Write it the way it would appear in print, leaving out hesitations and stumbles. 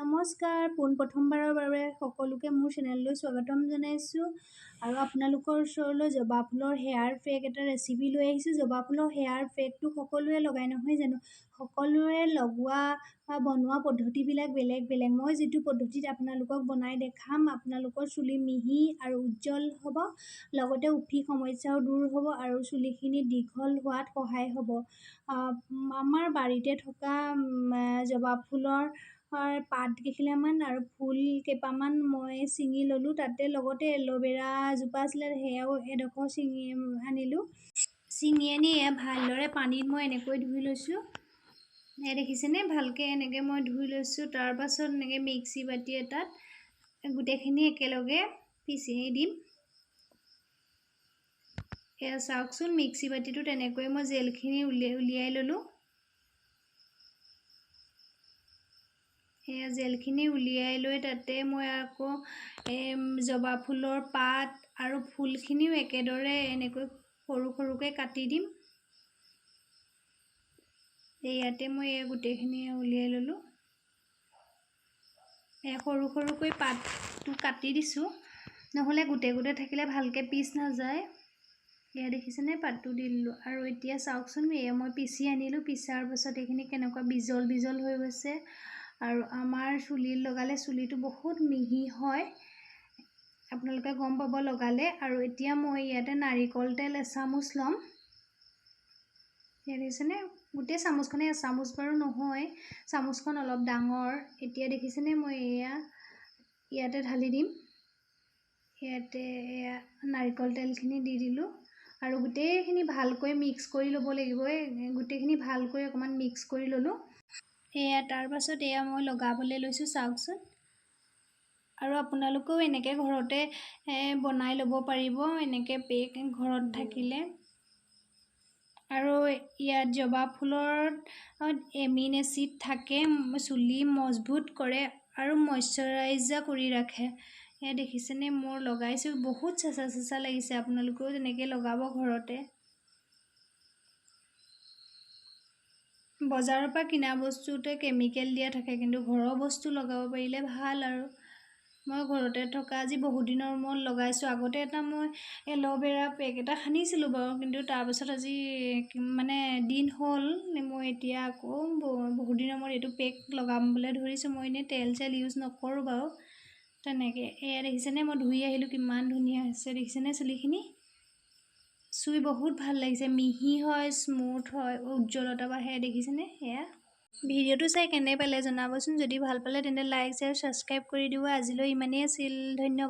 নমস্কাৰ, পোনপ্ৰথমবাৰৰ বাবে সকলোকে মোৰ চেনেললৈ স্বাগতম জনাইছোঁ আৰু আপোনালোকৰ ওচৰলৈ জবা ফুলৰ হেয়াৰ পেক এটা ৰেচিপি লৈ আহিছোঁ। জবা ফুলৰ হেয়াৰ পেকটো সকলোৱে লগাই নহয় জানো? সকলোৰে লগোৱা বা বনোৱা পদ্ধতিবিলাক বেলেগ বেলেগ। মই যিটো পদ্ধতিত আপোনালোকক বনাই দেখাম, আপোনালোকৰ চুলি মিহি আৰু উজ্জ্বল হ'ব, লগতে উফি সমস্যাও দূৰ হ'ব আৰু চুলিখিনি দীঘল হোৱাত সহায় হ'ব। আমাৰ বাৰীতে থকা জবা ফুলৰ পাত কেইখিলামান আৰু ফুল কেইপামান মই ছিঙি ল'লোঁ। তাতে লগতে এল'ভেৰা এজোপা আছিলে, সেয়াও এডোখৰ ছিঙি আনিলোঁ। ছিঙি আনি এয়া ভালদৰে পানীত মই এনেকৈ ধুই লৈছোঁ। এয়া দেখিছেনে? ভালকৈ এনেকৈ মই ধুই লৈছোঁ। তাৰপাছত এনেকৈ মিক্সি বাতি এটাত গোটেইখিনি একেলগে পিচি দিম। এয়া চাওকচোন, মিক্সি বাতিটো তেনেকৈ মই জেলখিনি উলিয়াই ল'লোঁ। এয়া জেলখিনি উলিয়াই লৈ তাতে মই আকৌ জবা ফুলৰ পাত আৰু ফুলখিনিও একেদৰে এনেকৈ সৰু সৰুকৈ কাটি দিম। ইয়াতে মই গোটেইখিনি উলিয়াই ল'লোঁ। সৰু সৰুকৈ পাতটো কাটি দিছোঁ, নহ'লে গোটে গোটে থাকিলে ভালকৈ পিচ নাযায়। এয়া দেখিছেনে? পাতটো দি দিলোঁ। আৰু এতিয়া চাওকচোন, এয়া মই পিচি আনিলোঁ। পিচাৰ পাছত এইখিনি কেনেকুৱা বিজল বিজল হৈ গৈছে। আৰু আমাৰ চুলিত লগালে চুলিটো বহুত মিহি হয়, আপোনালোকে গম পাব লগালে। আৰু এতিয়া মই ইয়াতে নাৰিকল তেল এচামুচ ল'ম। ইয়াত দেখিছেনে? গোটেই চামুচখনে, এচামুচ বাৰু নহয়, চামুচখন অলপ ডাঙৰ। এতিয়া দেখিছেনে? মই ইয়াতে ঢালি দিম। ইয়াতে এয়া নাৰিকল তেলখিনি দি দিলোঁ আৰু গোটেইখিনি ভালকৈ মিক্স কৰি ল'ব লাগিব। গোটেইখিনি ভালকৈ অকণমান মিক্স কৰি ল'লোঁ। তাৰপাছত এয়া মই লগাবলৈ লৈছোঁ, চাওকচোন। আৰু আপোনালোকেও এনেকৈ ঘৰতে বনাই ল'ব পাৰিব, এনেকৈ পেক ঘৰত থাকিলে। আৰু ইয়াত জবা ফুলত এমিন এচিড থাকে, চুলি মজবুত কৰে আৰু মইশ্চাৰাইজ কৰি ৰাখে। এয়া দেখিছেনে? মোৰ লগাইছোঁ, বহুত চেঁচা চেঁচা লাগিছে। আপোনালোকেও তেনেকৈ লগাব ঘৰতে। বজাৰৰ পৰা কিনা বস্তুতে কেমিকেল দিয়া থাকে, কিন্তু ঘৰৰ বস্তু লগাব পাৰিলে ভাল। আৰু মই ঘৰতে থকা আজি বহুত দিনৰ মূৰত লগাইছোঁ। আগতে মই এল'ভেৰা পেক এটা সানিছিলোঁ বাৰু, কিন্তু তাৰপাছত আজি দিন হ'ল, মই এতিয়া আকৌ বহুত দিনৰ মূৰত এইটো পেক লগাবলৈ ধৰিছোঁ। মই এনেই তেল চেল ইউজ নকৰোঁ বাৰু তেনেকৈ। এয়া দেখিছেনে? মই ধুই আহিলোঁ, কিমান ধুনীয়া হৈছে দেখিছেনে? চুলিখিনি চুই বহুত ভাল লাগিছে, মিহি হয়, স্মুথ হয়, উজ্জ্বলতা বাঢ়ে। দেখিছেনে? এয়া ভিডিঅ'টো চাই কেনে পালে জনাবচোন। যদি ভাল পালে তেন্তে লাইক, শ্বেয়াৰ, ছাবস্ক্ৰাইব কৰি দিব। আজিলৈ ইমানেই আছিল, ধন্যবাদ।